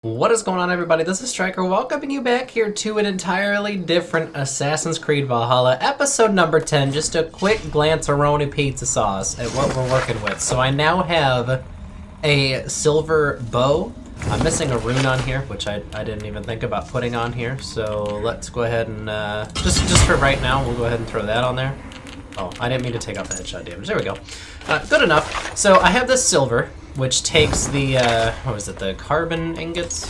What is going on, everybody? This is Striker, welcoming you back here to an entirely different Assassin's Creed Valhalla, episode number 10. Just a quick glance-a-roni pizza sauce at what we're working with. So I now have a silver bow. I'm missing a rune on here, which I didn't even think about putting on here. So let's go ahead and, just for right now, we'll go ahead and throw that on there. Oh, I didn't mean to take off the headshot damage. There we go. Good enough. So I have this silver, which takes the, what was it, the carbon ingots?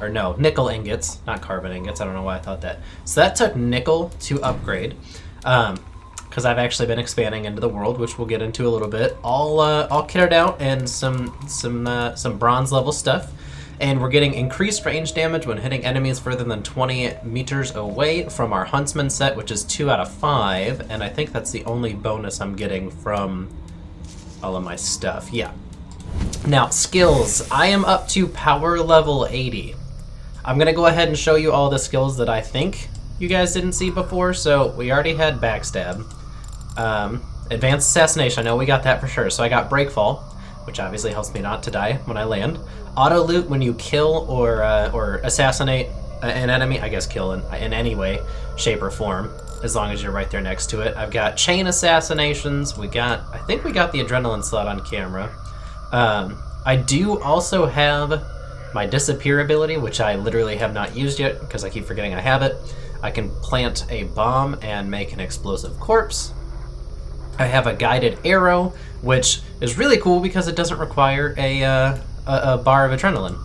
Or no, nickel ingots, not carbon ingots. I don't know why I thought that. So that took nickel to upgrade, because I've actually been expanding into the world, which we'll get into a little bit. All kitted out and some bronze level stuff. And we're getting increased range damage when hitting enemies further than 20 meters away from our Huntsman set, which is 2 out of 5. And I think that's the only bonus I'm getting from all of my stuff. Yeah. Now, skills. I am up to power level 80. I'm going to go ahead and show you all the skills that I think you guys didn't see before. So we already had backstab. Advanced assassination. I know we got that for sure. So I got breakfall, which obviously helps me not to die when I land. Auto loot when you kill or assassinate an enemy. I guess kill in any way, shape, or form, as long as you're right there next to it. I've got chain assassinations. I think we got the adrenaline slot on camera. I do also have my disappear ability, which I literally have not used yet because I keep forgetting I have it. I can plant a bomb and make an explosive corpse. I have a guided arrow, which is really cool because it doesn't require a bar of adrenaline.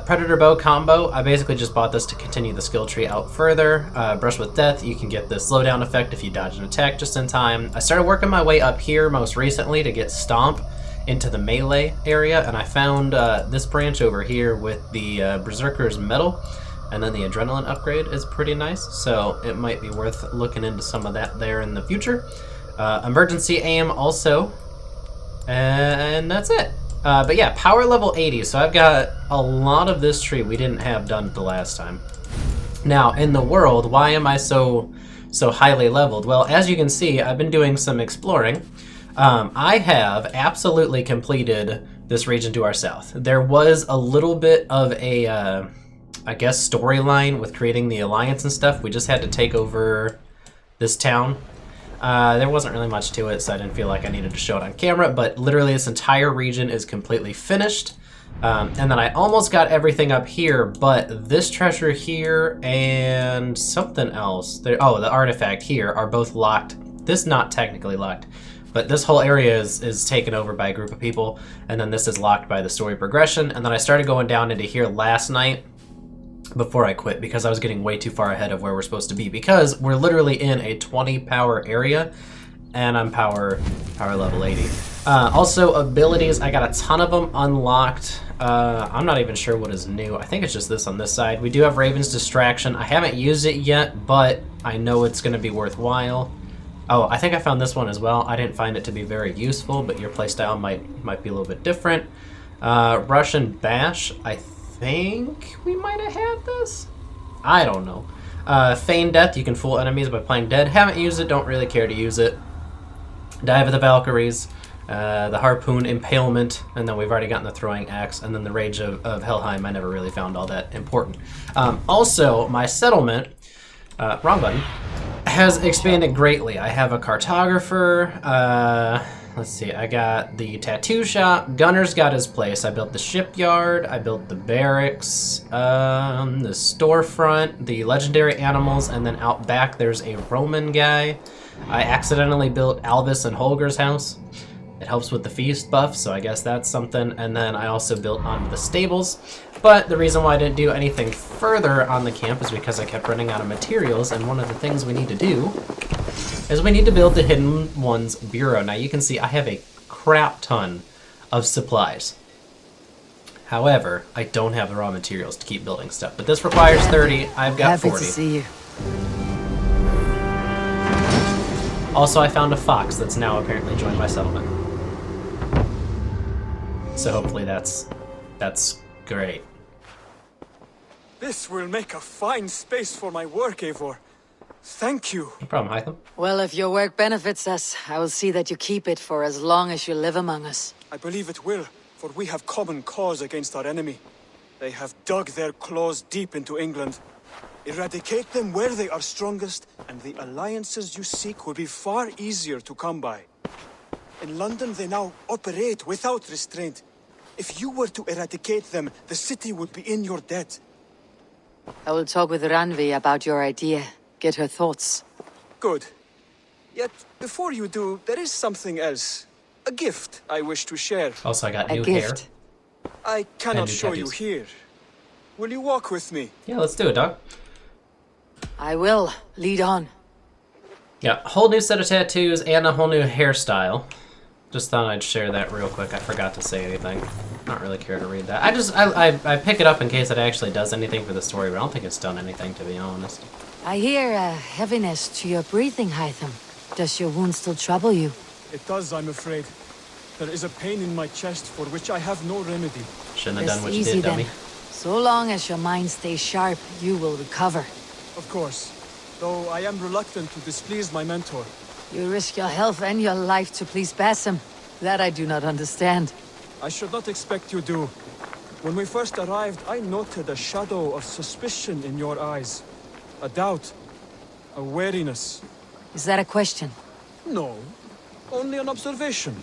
Predator bow combo, I basically just bought this to continue the skill tree out further. Brush with death, you can get the slowdown effect if you dodge an attack just in time. I started working my way up here most recently to get stomp into the melee area, and I found this branch over here with the Berserker's Medal, and then the adrenaline upgrade is pretty nice, so it might be worth looking into some of that there in the future. Emergency aim also, and that's it. But yeah, power level 80, so I've got a lot of this tree we didn't have done the last time. Now, in the world, why am I so highly leveled? Well, as you can see, I've been doing some exploring. I have absolutely completed this region to our south. There was a little bit of a, I guess, storyline with creating the alliance and stuff. We just had to take over this town. There wasn't really much to it, so I didn't feel like I needed to show it on camera, but literally this entire region is completely finished. And then I almost got everything up here, but this treasure here and something else, the artifact here, are both locked. This not technically locked, but this whole area is taken over by a group of people, and then this is locked by the story progression. And then I started going down into here last night before I quit because I was getting way too far ahead of where we're supposed to be, because we're literally in a 20 power area and I'm power level 80. Also abilities, I got a ton of them unlocked. I'm not even sure what is new. I think it's just this on this side. We do have Raven's Distraction. I haven't used it yet, but I know it's going to be worthwhile. Oh, I think I found this one as well. I didn't find it to be very useful, but your playstyle might be a little bit different. Russian Bash, I think we might have had this. I don't know. Feign Death, you can fool enemies by playing dead. Haven't used it, don't really care to use it. Dive of the Valkyries, the Harpoon Impalement, and then we've already gotten the Throwing Axe, and then the Rage of Helheim I never really found all that important. Also, my settlement, wrong button, has expanded greatly. I have a cartographer, let's see, I got the tattoo shop, Gunner's got his place, I built the shipyard, I built the barracks, the storefront, the legendary animals, and then out back there's a Roman guy. I accidentally built Alvis and Holger's house. It helps with the feast buff, so I guess that's something. And then I also built onto the stables. But the reason why I didn't do anything further on the camp is because I kept running out of materials, and one of the things we need to do is we need to build the Hidden Ones Bureau. Now you can see I have a crap ton of supplies. However, I don't have the raw materials to keep building stuff. But this requires 30, I've got 40. Happy to see you. Also, I found a fox that's now apparently joined my settlement. So hopefully that's great. This will make a fine space for my work, Eivor. Thank you. No problem, Hytham. Well, if your work benefits us, I will see that you keep it for as long as you live among us. I believe it will, for we have common cause against our enemy. They have dug their claws deep into England. Eradicate them where they are strongest, and the alliances you seek will be far easier to come by. In London, they now operate without restraint. If you were to eradicate them, the city would be in your debt. I will talk with Ranvi about your idea. Get her thoughts. Good. Yet, before you do, there is something else. A gift I wish to share. Also, I got A new hair. gift. I cannot new show you tattoos. here. Will you walk with me? Yeah, let's do it, dog. I will. Lead on. Yeah, whole new set of tattoos and a whole new hairstyle. Just thought I'd share that real quick. I forgot to say anything. Not really care to read that. I pick it up in case it actually does anything for the story, but I don't think it's done anything, to be honest. I hear a heaviness to your breathing, Hytham. Does your wound still trouble you? It does, I'm afraid. There is a pain in my chest for which I have no remedy. Shouldn't have Rest done what you easy did, then. dummy. So long as your mind stays sharp, you will recover. Of course. Though I am reluctant to displease my mentor. You risk your health and your life to please Basim. That I do not understand. I should not expect you do. When we first arrived, I noted a shadow of suspicion in your eyes. A doubt. A wariness. Is that a question? No. Only an observation.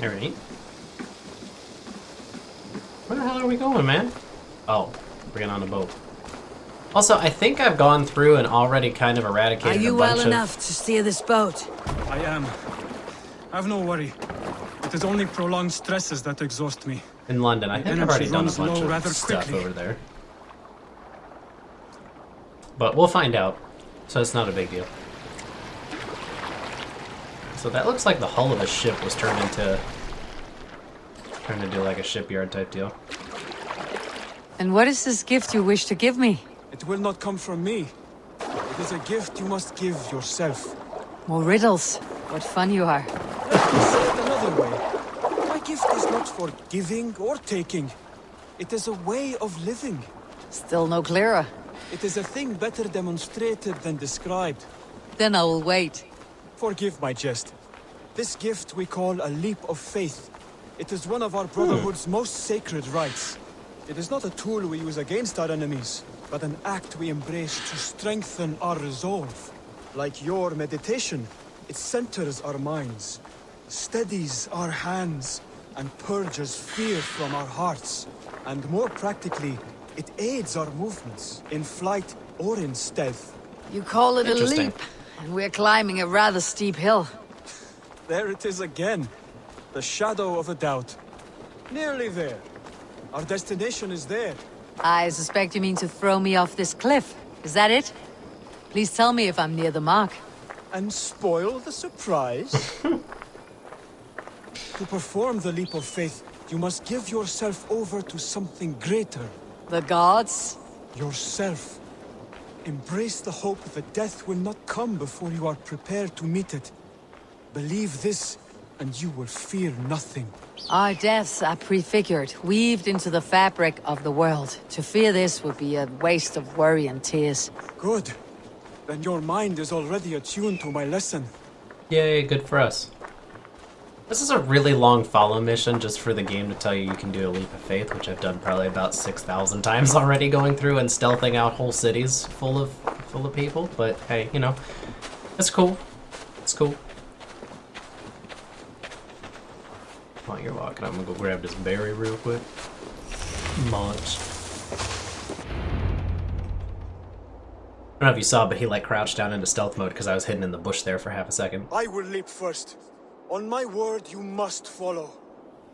Alright. Where the hell are we going, man? Oh, we're getting on a boat. Also, I think I've gone through and already kind of eradicated Are you a bunch well of... enough to steer this boat? I am. Have no worry. It is only prolonged stresses that exhaust me. In London. I think I've energy already done a runs bunch low of rather stuff quickly. over there. But we'll find out. So it's not a big deal. So that looks like the hull of a ship was turned into... trying to do like a shipyard type deal. And what is this gift you wish to give me? It will not come from me. It is a gift you must give yourself. More riddles. What fun you are. Let me say it another way. My gift is not for giving or taking. It is a way of living. Still no clearer. It is a thing better demonstrated than described. Then I will wait. Forgive my jest. This gift we call a leap of faith. It is one of our Brotherhood's most sacred rites. It is not a tool we use against our enemies, but an act we embrace to strengthen our resolve. Like your meditation, it centers our minds, steadies our hands, and purges fear from our hearts. And more practically, it aids our movements, in flight or in stealth. You call it a Interesting. leap, and we're climbing a rather steep hill. There it is again. The shadow of a doubt. Nearly there. Our destination is there. I suspect you mean to throw me off this cliff. Is that it? Please tell me if I'm near the mark. And spoil the surprise? To perform the leap of faith, you must give yourself over to something greater. The gods? Yourself. Embrace the hope that death will not come before you are prepared to meet it. Believe this, and you will fear nothing. Our deaths are prefigured, weaved into the fabric of the world. To fear this would be a waste of worry and tears. Good. Then your mind is already attuned to my lesson. Yay, good for us. This is a really long follow mission just for the game to tell you you can do a leap of faith, which I've done probably about 6,000 times already, going through and stealthing out whole cities full of people. But hey, you know, it's cool. It's cool. While you're walking, I'm gonna go grab this berry real quick. Munch. I don't know if you saw, but he like crouched down into stealth mode because I was hidden in the bush there for half a second. I will leap first. On my word, you must follow.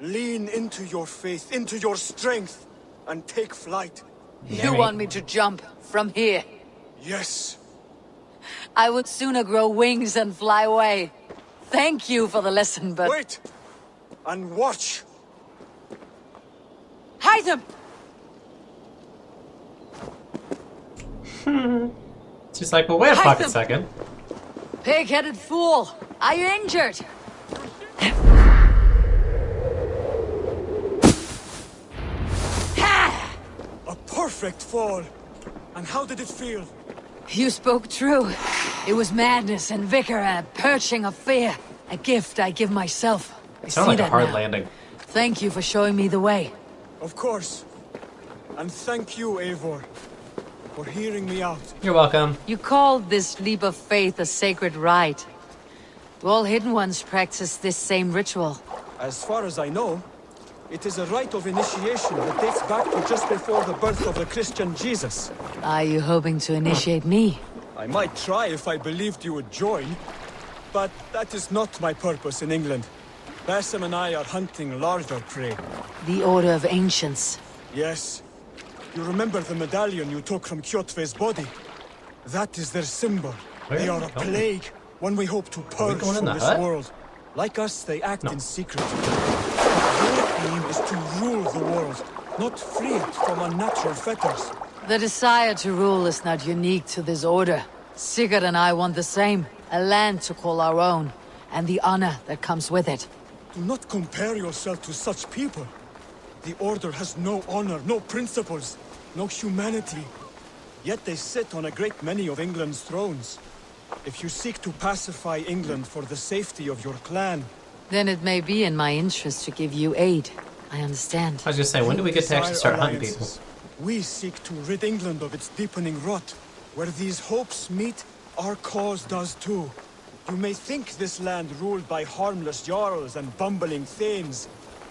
Lean into your faith, into your strength, and take flight. You want me to jump from here? Yes. I would sooner grow wings and fly away. Thank you for the lesson, but... Wait! And watch! Hytham! She's like, well, wait a fucking Hytham! second. Pig-headed fool! Are you injured? A perfect fall! And how did it feel? You spoke true. It was madness and vigor, a purging of fear. A gift I give myself. I Sounds see like a that hard now. landing. Thank you for showing me the way. Of course. And thank you, Eivor, for hearing me out. You're welcome. You called this leap of faith a sacred rite. Do all Hidden Ones practice this same ritual? As far as I know, it is a rite of initiation that dates back to just before the birth of the Christian Jesus. Are you hoping to initiate me? I might try if I believed you would join, but that is not my purpose in England. Basim and I are hunting larger prey. The Order of Ancients. Yes. You remember the medallion you took from Kjotve's body? That is their symbol. They are a plague, one we hope to purge from this world. Like us, they act in secret. Their aim is to rule the world, not free it from unnatural fetters. The desire to rule is not unique to this order. Sigurd and I want the same. A land to call our own, and the honor that comes with it. Do not compare yourself to such people. The Order has no honor, no principles, no humanity. Yet they sit on a great many of England's thrones. If you seek to pacify England for the safety of your clan... Then it may be in my interest to give you aid. I understand. I was just saying, when do we get to actually start hunting people? We seek to rid England of its deepening rot. Where these hopes meet, our cause does too. You may think this land ruled by harmless jarls and bumbling thanes.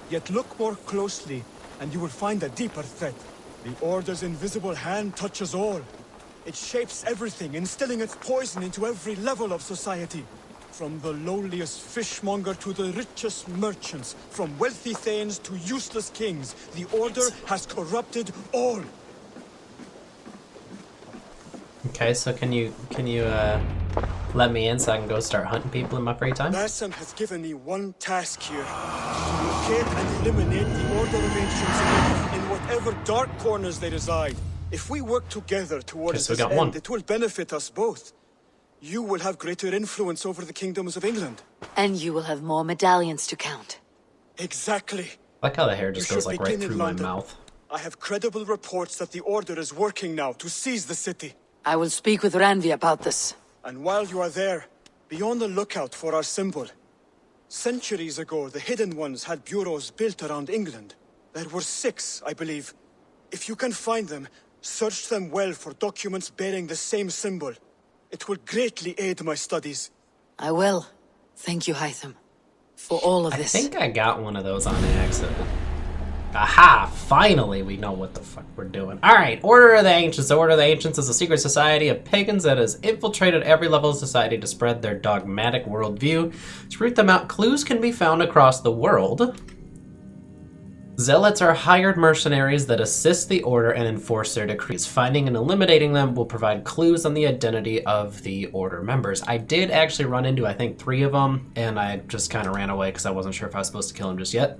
Yet look more closely, and you will find a deeper threat. The Order's invisible hand touches all. It shapes everything, instilling its poison into every level of society. From the lowliest fishmonger to the richest merchants, from wealthy thanes to useless kings, the Order has corrupted all. Okay, so can you let me in so I can go start hunting people in my free time? Basim has given me one task here. To locate and eliminate the Order of Ancients in whatever dark corners they reside. If we work together towards this end, it will benefit us both. You will have greater influence over the kingdoms of England. And you will have more medallions to count. Exactly. I like how the hair just goes like right through my mouth. I have credible reports that the Order is working now to seize the city. I will speak with Ranvi about this. And while you are there, be on the lookout for our symbol. Centuries ago, the Hidden Ones had bureaus built around England. There were 6, I believe. If you can find them, search them well for documents bearing the same symbol. It will greatly aid my studies. I will. Thank you, Hytham, for all of this. I think I got one of those on accident. Aha! Finally, we know what the fuck we're doing. Alright, Order of the Ancients. The Order of the Ancients is a secret society of pagans that has infiltrated every level of society to spread their dogmatic worldview. To root them out, clues can be found across the world. Zealots are hired mercenaries that assist the Order and enforce their decrees. Finding and eliminating them will provide clues on the identity of the Order members. I did actually run into, I think, 3 of them, and I just kind of ran away because I wasn't sure if I was supposed to kill them just yet.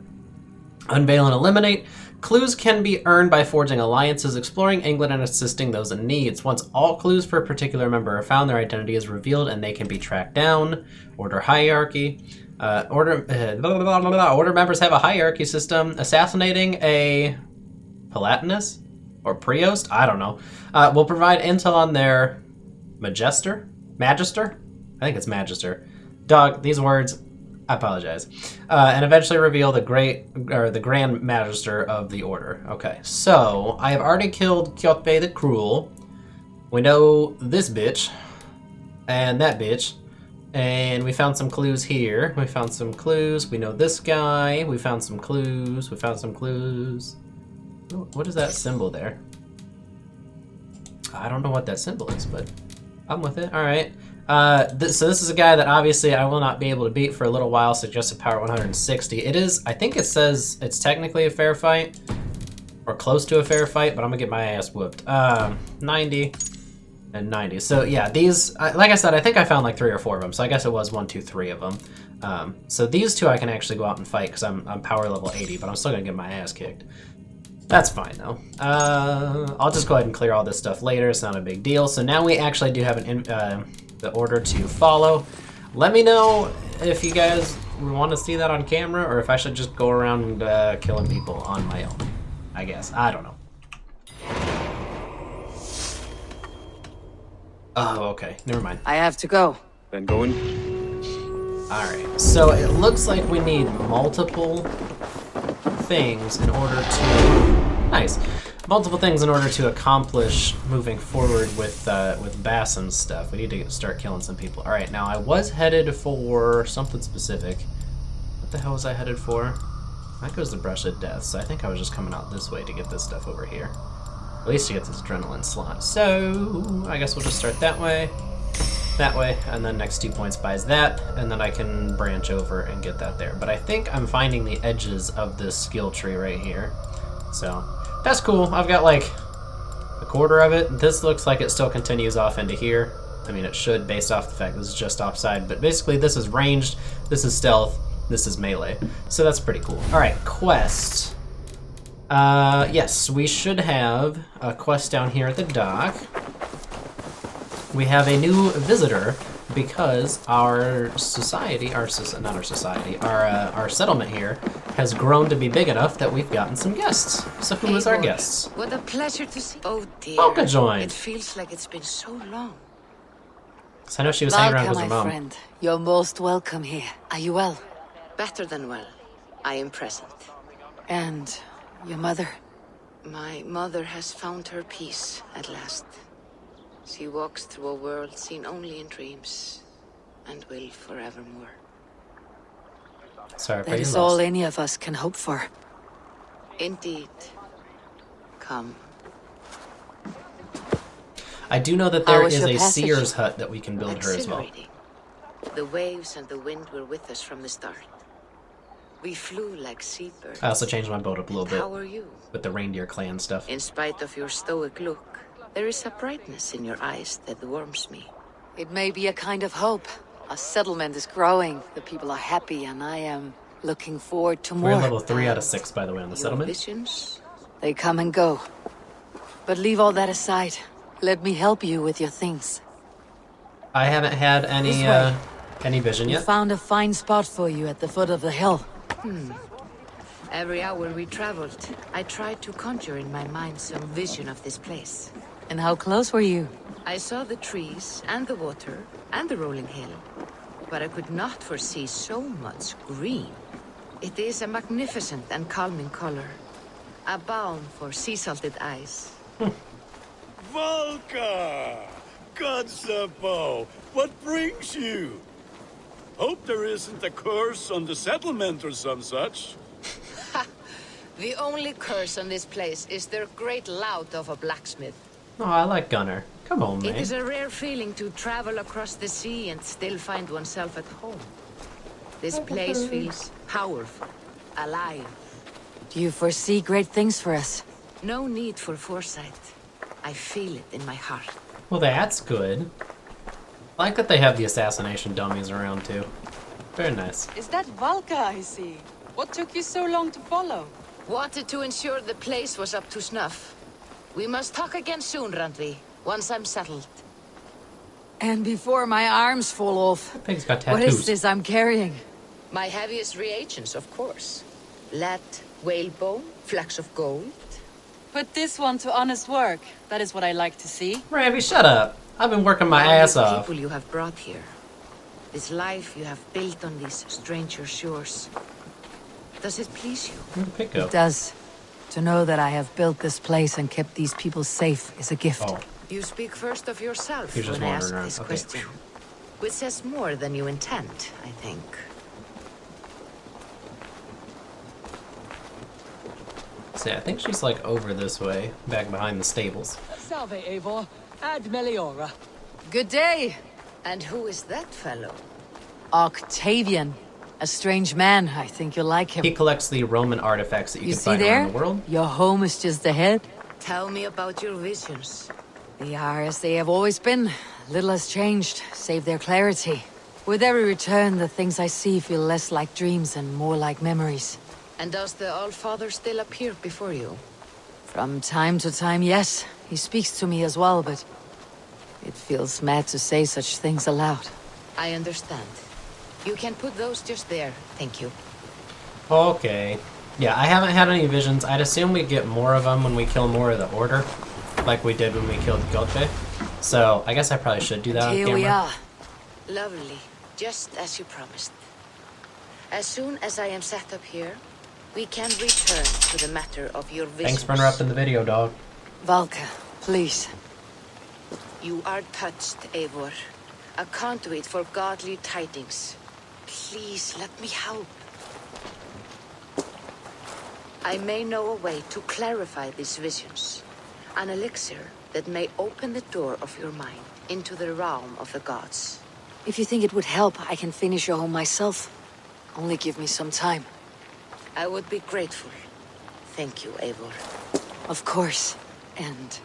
Unveil and eliminate. Clues can be earned by forging alliances, exploring England, and assisting those in need. Once all clues for a particular member are found, their identity is revealed and they can be tracked down. Order hierarchy. Order members have a hierarchy system. Assassinating a Palatinus or Priost, I don't know, will provide intel on their Magister? I think it's Magister. Dog, these words, I apologize. And eventually reveal the Grand Magister of the Order. Okay, so I have already killed Kjotve the Cruel. We know this bitch and that bitch. And we found some clues here. We found some clues. We know this guy. We found some clues. We found some clues. What is that symbol there? I don't know what that symbol is, but I'm with it. All right. So this is a guy that obviously I will not be able to beat for a little while. Suggested power 160. It is, I think it says it's technically a fair fight. Or close to a fair fight, but I'm going to get my ass whooped. 90. And 90. So yeah, these, like I said, I think I found like 3 or 4 of them. So I guess it was 1, 2, 3 of them. So these 2 I can actually go out and fight because I'm power level 80, but I'm still gonna get my ass kicked. That's fine though. I'll just go ahead and clear all this stuff later. It's not a big deal. So now we actually do have the order to follow. Let me know if you guys want to see that on camera or if I should just go around killing people on my own. I guess. I don't know. Oh, okay. Never mind. I have to go. Then go in. Alright, so it looks like we need multiple things in order to... Nice. multiple things in order to accomplish moving forward with Bassam's stuff. We need to start killing some people. All right, now I was headed for something specific. What the hell was I headed for? That goes the Brush of Death, so I think I was just coming out this way to get this stuff over here. At least to get this adrenaline slot. So I guess we'll just start that way, and then next 2 points buys that, and then I can branch over and get that there. But I think I'm finding the edges of this skill tree right here. So that's cool. I've got like a quarter of it. This looks like it still continues off into here. I mean, it should based off the fact this is just offside, but basically this is ranged, this is stealth, this is melee. So that's pretty cool. All right, quest. Yes, we should have a quest down here at the dock. We have a new visitor because our society, our settlement here has grown to be big enough that we've gotten some guests. So who is our guests? What a pleasure to see. Oh dear. Valka joined. It feels like it's been so long. So I know she was hanging around Valka, with her my mom. friend, you're most welcome here. Are you well? Better than well. I am present. And your mother? My mother has found her peace at last. She walks through a world seen only in dreams, and will forevermore. Sorry for That your is loss. all any of us can hope for. Indeed. Come. I do know that How there was is your a passage? seer's hut that we can build her as well. Exhilarating. The waves and the wind were with us from the start. We flew like seabirds. I also changed my boat up a little How bit are you? with the reindeer clan stuff. In spite of your stoic look, there is a brightness in your eyes that warms me. It may be a kind of hope. Our settlement is growing, the people are happy, and I am looking forward to We're more. at level 3 out of 6, by the way, on the Your settlement. visions? They come and go. But leave all that aside. Let me help you with your things. I haven't had This way. any vision We yet. found a fine spot for you at the foot of the hill. Every hour we traveled, I tried to conjure in my mind some vision of this place. And how close were you? I saw the trees and the water and the rolling hill, but I could not foresee so much green. It is a magnificent and calming color, a balm for sea-salted eyes. Valka! Godsapo! What brings you? Hope there isn't a curse on the settlement or some such. The only curse on this place is their great lout of a blacksmith. Oh, I like Gunner. Come on, It man. is a rare feeling to travel across the sea and still find oneself at home. This place feels powerful, alive. Do you foresee great things for us? No need for foresight. I feel it in my heart. Well, that's good. I like that they have the assassination dummies around, too. Very nice. Is that Valka I see? What took you so long to follow? Wanted to ensure the place was up to snuff. We must talk again soon, Randvi, once I'm settled. And before my arms fall off. Pig's got What tattoos. is this I'm carrying? My heaviest reagents, of course. Lead, whalebone, flecks of gold. Put this one to honest work. That is what I like to see. Ravi, shut up. I've been working my How ass many off. people you have brought here. This life you have built on these stranger shores. Does it please you? Where'd the pig go? It does. To know that I have built this place and kept these people safe is a gift. Oh, You speak first of yourself You're just when I ask wandering around. this Okay. question. Which says more than you intend, I think. see, I think she's like over this way, back behind the stables. Salve, Eivor. Ad Meliora. Good day, And who is that fellow? Octavian. A strange man. I think you'll like him. He collects the Roman artifacts that you, You can see find there? around the world. Your home is just ahead. Tell me about your visions. They are as they have always been. Little has changed, save their clarity. With every return, the things I see feel less like dreams and more like memories. And does the Allfather still appear before you? From time to time, yes. He speaks to me as well, but it feels mad to say such things aloud. I understand. You can put those just there, thank you. Okay. Yeah, I haven't had any visions. I'd assume we get more of them when we kill more of the Order, like we did when we killed Gulche. So I guess I probably should do that on Here camera. we are. Lovely, just as you promised. As soon as I am set up here, We can return to the matter of your visions. Thanks for interrupting the video, dog. Valka, please. You are touched, Eivor. A conduit for godly tidings. Please let me help. I may know a way to clarify these visions. An elixir that may open the door of your mind into the realm of the gods. If you think it would help, I can finish your home myself. Only give me some time. I would be grateful. Thank you, Eivor. Of course. And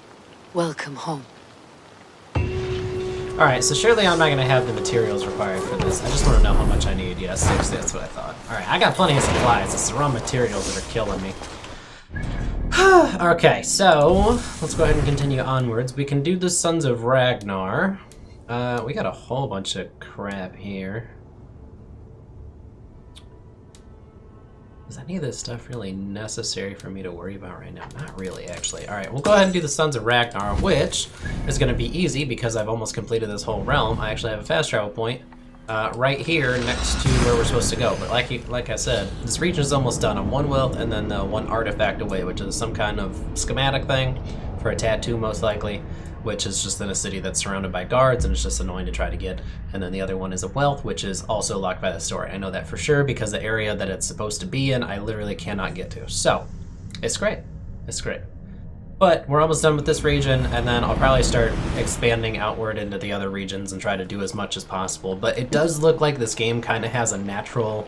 welcome home. Alright, so surely I'm not going to have the materials required for this. I just want to know how much I need. Yeah, 60, that's what I thought. Alright, I got plenty of supplies. It's the raw materials that are killing me. Okay, so let's go ahead and continue onwards. We can do the Sons of Ragnar. We got a whole bunch of crap here. Is any of this stuff really necessary for me to worry about right now? Not really, actually. Alright, we'll go ahead and do the Sons of Ragnar, which is going to be easy because I've almost completed this whole realm. I actually have a fast travel point right here next to where we're supposed to go. But like I said, this region is almost done. I'm one wealth and then one artifact away, which is some kind of schematic thing for a tattoo, most likely, which is just in a city that's surrounded by guards and it's just annoying to try to get. And then the other one is a wealth, which is also locked by the story. I know that for sure because the area that it's supposed to be in, I literally cannot get to. So, it's great. It's great. But we're almost done with this region, and then I'll probably start expanding outward into the other regions and try to do as much as possible. But it does look like this game kind of has a natural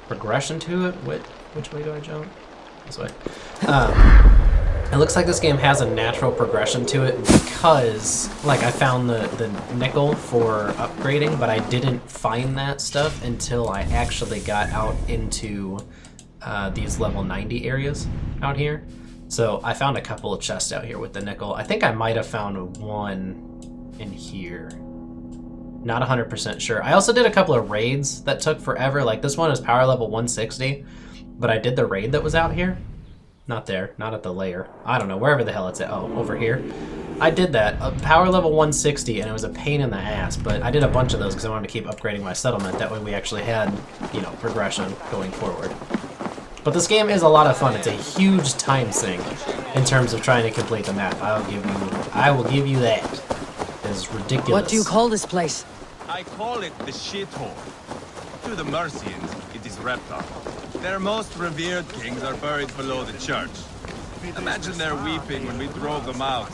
progression to it. Which way do I jump? This way. It looks like this game has a natural progression to it because, like, I found the nickel for upgrading, but I didn't find that stuff until I actually got out into these level 90 areas out here. So I found a couple of chests out here with the nickel. I think I might have found one in here. Not 100% sure. I also did a couple of raids that took forever. Like, this one is power level 160, but I did the raid that was out here. Not there, not at the lair. I don't know, wherever the hell it's at. Oh, over here. I did that, power level 160, and it was a pain in the ass, but I did a bunch of those because I wanted to keep upgrading my settlement. That way we actually had, you know, progression going forward. But this game is a lot of fun. It's a huge time sink in terms of trying to complete the map. I will give you that. It's ridiculous. What do you call this place? I call it the shithole. To the Mercians, it is Reptar. Their most revered kings are buried below the church. Imagine their weeping when we drove them out.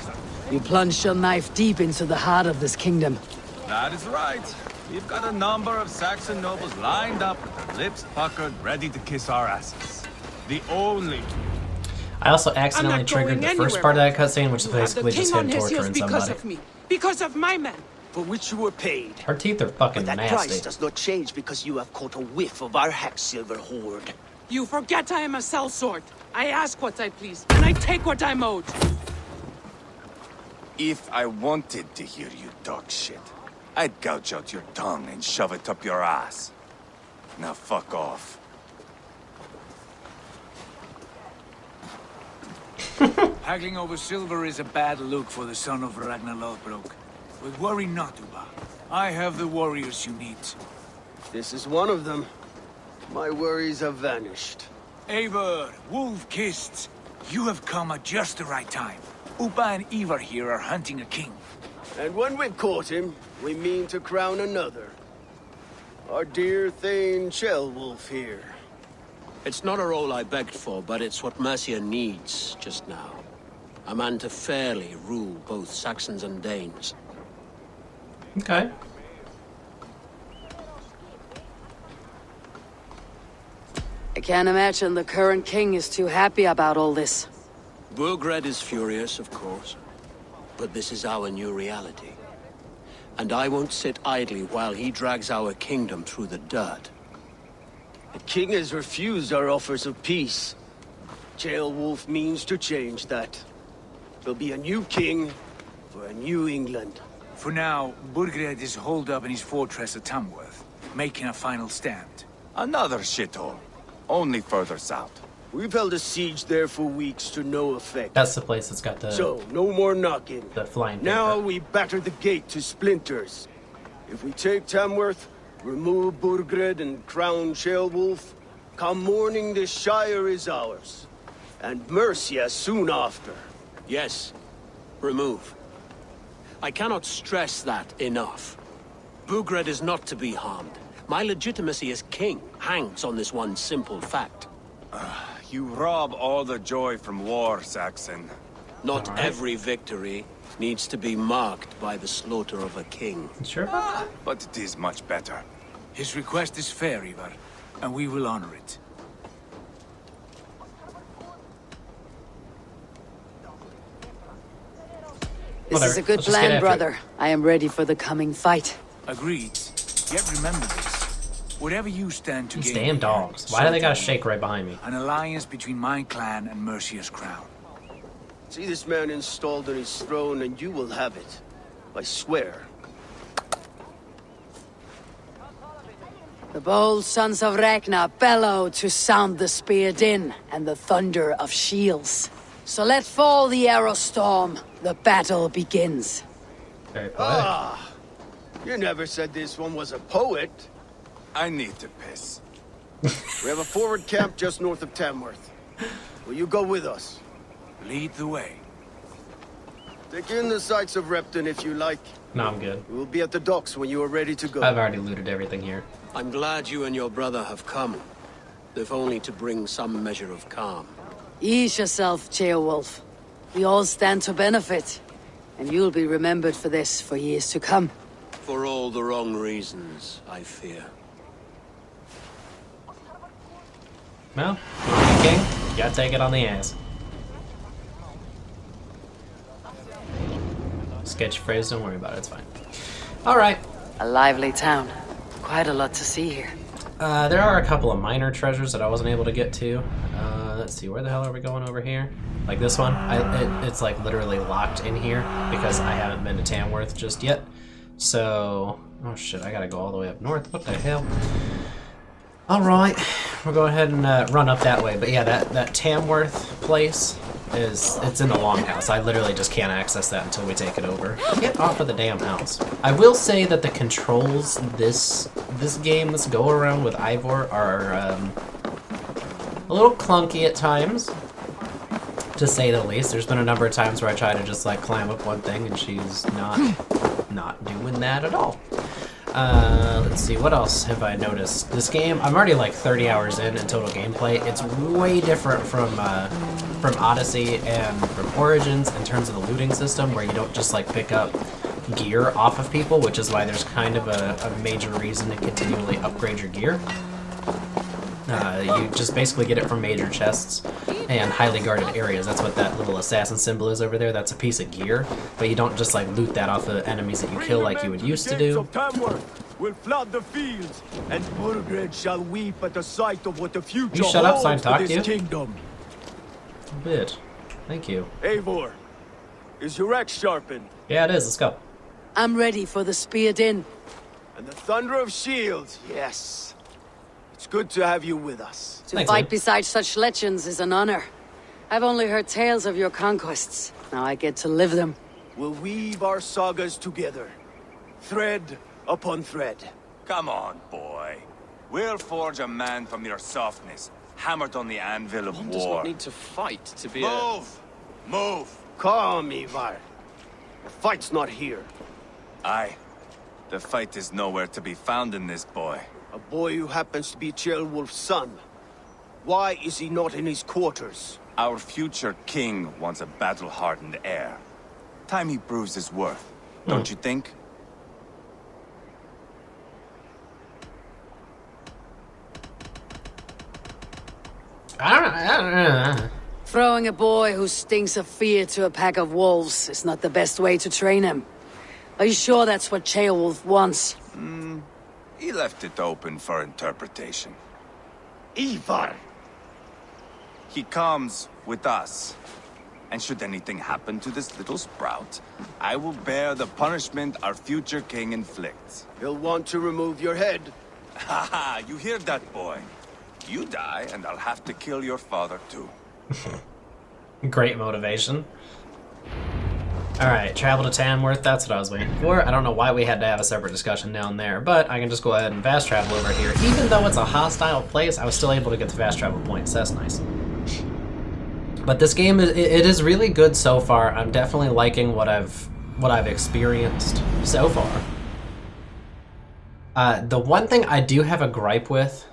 You plunged your knife deep into the heart of this kingdom. That is right. We've got a number of Saxon nobles lined up with their lips puckered, ready to kiss our asses. The only... I also accidentally triggered the first part of that cutscene, which is basically just him torturing somebody. Of me, because of my men, for which you were paid. Her teeth are fucking but that nasty. price does not change because you have caught a whiff of our Hacksilver hoard. You forget I am a sellsword. I ask what I please, and I take what I'm owed. If I wanted to hear you talk shit, I'd gouge out your tongue and shove it up your ass. Now fuck off. Haggling over silver is a bad look for the son of Ragnar Lothbrok. But worry not, Uba. I have the warriors you need. This is one of them. My worries have vanished. Eivor, wolf-kissed, you have come at just the right time. Uba and Ivar here are hunting a king. And when we've caught him, we mean to crown another. Our dear Thane Ceolwulf here. It's not a role I begged for, but it's what Mercia needs just now. A man to fairly rule both Saxons and Danes. Okay. I can't imagine the current king is too happy about all this. Burgred is furious, of course. But this is our new reality. And I won't sit idly while he drags our kingdom through the dirt. The king has refused our offers of peace. Ceolwulf means to change that. There'll be a new king for a new England. For now, Burgred is holed up in his fortress at Tamworth, making a final stand. Another shithole. Only further south. We've held a siege there for weeks to no effect. That's the place that's got the... So, no more knocking. The flying Now paper. we batter the gate to splinters. If we take Tamworth, remove Burgred and crown Ceolwulf, Come morning, the Shire is ours, and Mercia soon after. Yes. Remove. I cannot stress that enough. Bugred is not to be harmed. My legitimacy as king hangs on this one simple fact. You rob all the joy from war, Saxon. Not every victory needs to be marked by the slaughter of a king. Sure about that? But it is much better. His request is fair, Ivar, and we will honor it. This Whatever. is a good Let's just get plan, after brother. I am ready for the coming fight. Agreed. Yet remember this. Whatever you stand to These gain damn here, dogs. Why do they gotta so shake right behind me? an alliance between my clan and Mercia's crown. See this man installed on his throne, and you will have it. I swear. The bold Sons of Ragnar bellow to sound the spear din and the thunder of shields. So let fall the arrow storm. The battle begins. Very poetic. Ah! You never said this one was a poet. I need to piss. We have a forward camp just north of Tamworth. Will you go with us? Lead the way. Take in the sights of Repton if you like. No, I'm good. We will be at the docks when you are ready to go. I've already looted everything here. I'm glad you and your brother have come, if only to bring some measure of calm. Ease yourself, Ceolwulf. We all stand to benefit, and you'll be remembered for this for years to come. For all the wrong reasons, I fear. Well, you wanna be king? You gotta take it on the ass. Sketchy phrase, don't worry about it, it's fine. Alright. A lively town. Quite a lot to see here. There are a couple of minor treasures that I wasn't able to get to. Let's see, where the hell are we going over here? Like this one? It's like literally locked in here because I haven't been to Tamworth just yet. So, oh shit, I gotta go all the way up north. What the hell? Alright, we'll go ahead and run up that way. But yeah, that Tamworth place it's in the Longhouse. I literally just can't access that until we take it over. Get off of the damn house. I will say that the controls this game, this go around with Ivor, are a little clunky at times, to say the least. There's been a number of times where I try to just like climb up one thing and she's not doing that at all. Let's see, what else have I noticed? This game, I'm already like 30 hours in total gameplay. It's way different from Odyssey and from Origins in terms of the looting system, where you don't just like pick up gear off of people, which is why there's kind of a major reason to continually upgrade your gear. You just basically get it from major chests and highly guarded areas. That's what that little assassin symbol is over there. That's a piece of gear, but you don't just like loot that off of enemies that you kill like you would used to do. Will flood the fields, and Burgred shall weep at the sight of what the future You shut up so I holds can talk for to you? this kingdom. A bit. Thank you. Eivor, is your axe sharpened? Yeah, it is. Let's go. I'm ready for the spear din. And the thunder of shields, yes. It's good to have you with us. To Thanks, fight man. beside such legends is an honor. I've only heard tales of your conquests. Now I get to live them. We'll weave our sagas together, thread upon thread. Come on, boy. We'll forge a man from your softness, hammered on the anvil of One does war. not need to fight to be Move! Move! Calm, Ivar. The fight's not here. Aye. The fight is nowhere to be found in this boy. A boy who happens to be Ceolwulf's son. Why is he not in his quarters? Our future king wants a battle-hardened heir. Time he proves his worth, don't you think? I don't know. Throwing a boy who stinks of fear to a pack of wolves is not the best way to train him. Are you sure that's what Ceolwulf wants? He left it open for interpretation. Ivar! He comes with us. And should anything happen to this little sprout, I will bear the punishment our future king inflicts. He'll want to remove your head. Haha, you hear that, boy? You die, and I'll have to kill your father, too. Great motivation. Alright, travel to Tamworth, that's what I was waiting for. I don't know why we had to have a separate discussion down there, but I can just go ahead and fast travel over here. Even though it's a hostile place, I was still able to get the fast travel points. That's nice. But this game, it is really good so far. I'm definitely liking what I've experienced so far. The one thing I do have a gripe with...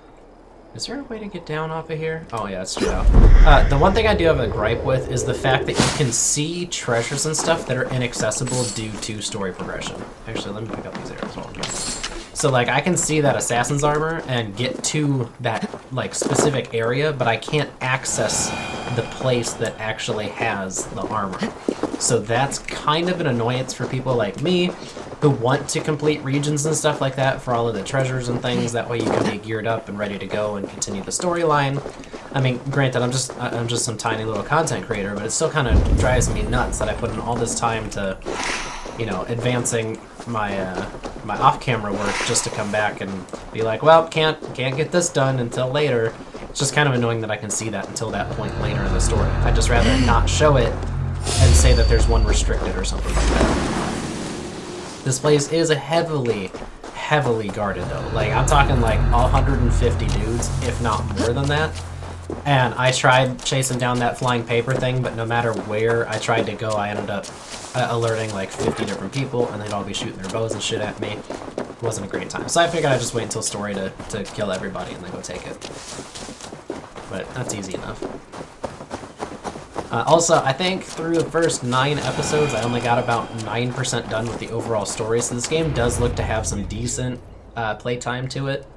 Is there a way to get down off of here? Oh yeah, it's straight out. The one thing I do have a gripe with is the fact that you can see treasures and stuff that are inaccessible due to story progression. Actually, let me pick up these arrows while I'm here. So like, I can see that assassin's armor and get to that like specific area, but I can't access the place that actually has the armor. So that's kind of an annoyance for people like me who want to complete regions and stuff like that for all of the treasures and things. That way you can be geared up and ready to go and continue the storyline. I mean, granted, I'm just some tiny little content creator, but it still kind of drives me nuts that I put in all this time to, you know, advancing my my off-camera work just to come back and be like, well, can't get this done until later. It's just kind of annoying that I can see that until that point later in the story. I'd just rather not show it and say that there's one restricted or something like that. This place is heavily guarded though. Like, I'm talking like 150 dudes, if not more than that. And I tried chasing down that flying paper thing, but no matter where I tried to go, I ended up alerting like 50 different people, and they'd all be shooting their bows and shit at me. It wasn't a great time. So I figured I'd just wait until story to kill everybody and then go take it. But that's easy enough. Also, I think through the first 9 episodes, I only got about 9% done with the overall story, so this game does look to have some decent playtime to it.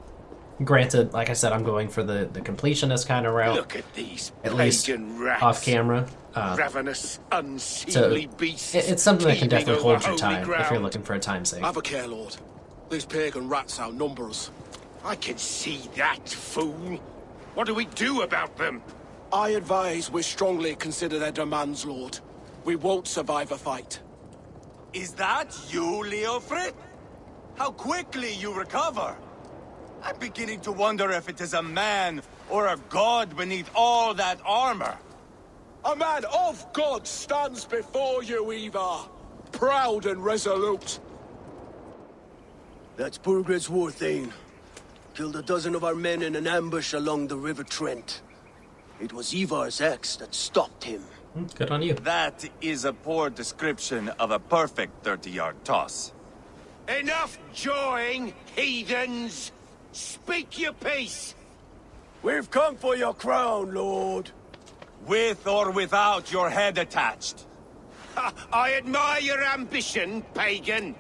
Granted, like I said, I'm going for the completionist kind of route. Look at these at least rats. off camera. Ravenous, unseemly beasts. It's something that can definitely hold your time ground. if you're looking for a time save. Have a care, Lord. These pagan rats outnumber us. I can see that, fool. What do we do about them? I advise we strongly consider their demands, Lord. We won't survive a fight. Is that you, Leofrid? How quickly you recover! I'm beginning to wonder if it is a man or a god beneath all that armor. A man of God stands before you, Ivar. Proud and resolute. That's Burgred's Warthane. Killed a dozen of our men in an ambush along the River Trent. It was Ivar's axe that stopped him. Good on you. That is a poor description of a perfect 30-yard toss. Enough jawing, heathens! Speak your piece! We've come for your crown, Lord. With or without your head attached. I admire your ambition, pagan.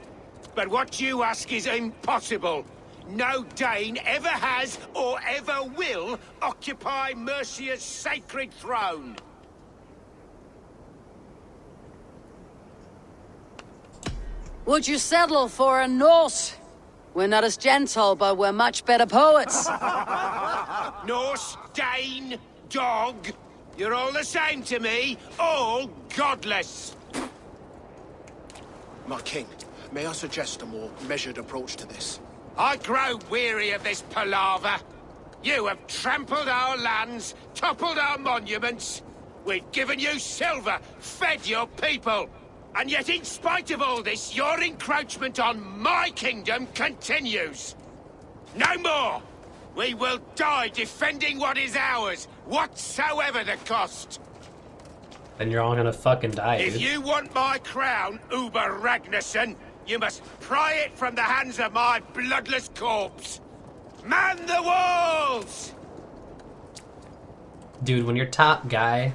But what you ask is impossible. No Dane ever has or ever will occupy Mercia's sacred throne. Would you settle for a Norse? We're not as gentle, but we're much better poets. Norse, Dane, dog. You're all the same to me. All godless. My king, may I suggest a more measured approach to this? I grow weary of this palaver. You have trampled our lands, toppled our monuments. We've given you silver, fed your people. And yet, in spite of all this, your encroachment on my kingdom continues. No more! We will die defending what is ours, whatsoever the cost. Then you're all gonna fucking die, If dude. you want my crown, Uber Ragnarsson, you must pry it from the hands of my bloodless corpse. Man the walls! Dude, when your top guy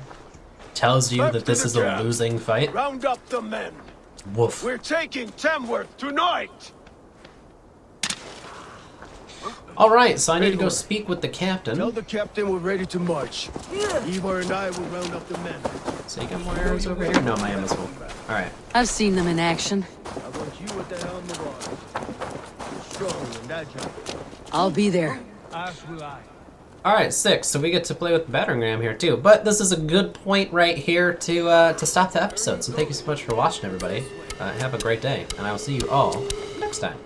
tells you that this is a losing fight, Round up the men. woof. We're taking Tamworth tonight. Alright, so I need to go speak with the captain. Tell the captain we're ready to march. Ivar and I will round up the men. So you got more arrows over here? No, my ammo's full. Alright. I've seen them in action. I want you at the helm of ours. Strong and agile. I'll be there. As will I. Alright, 6. So we get to play with the battering ram here too. But this is a good point right here to stop the episode. So thank you so much for watching, everybody. Have a great day, and I will see you all next time.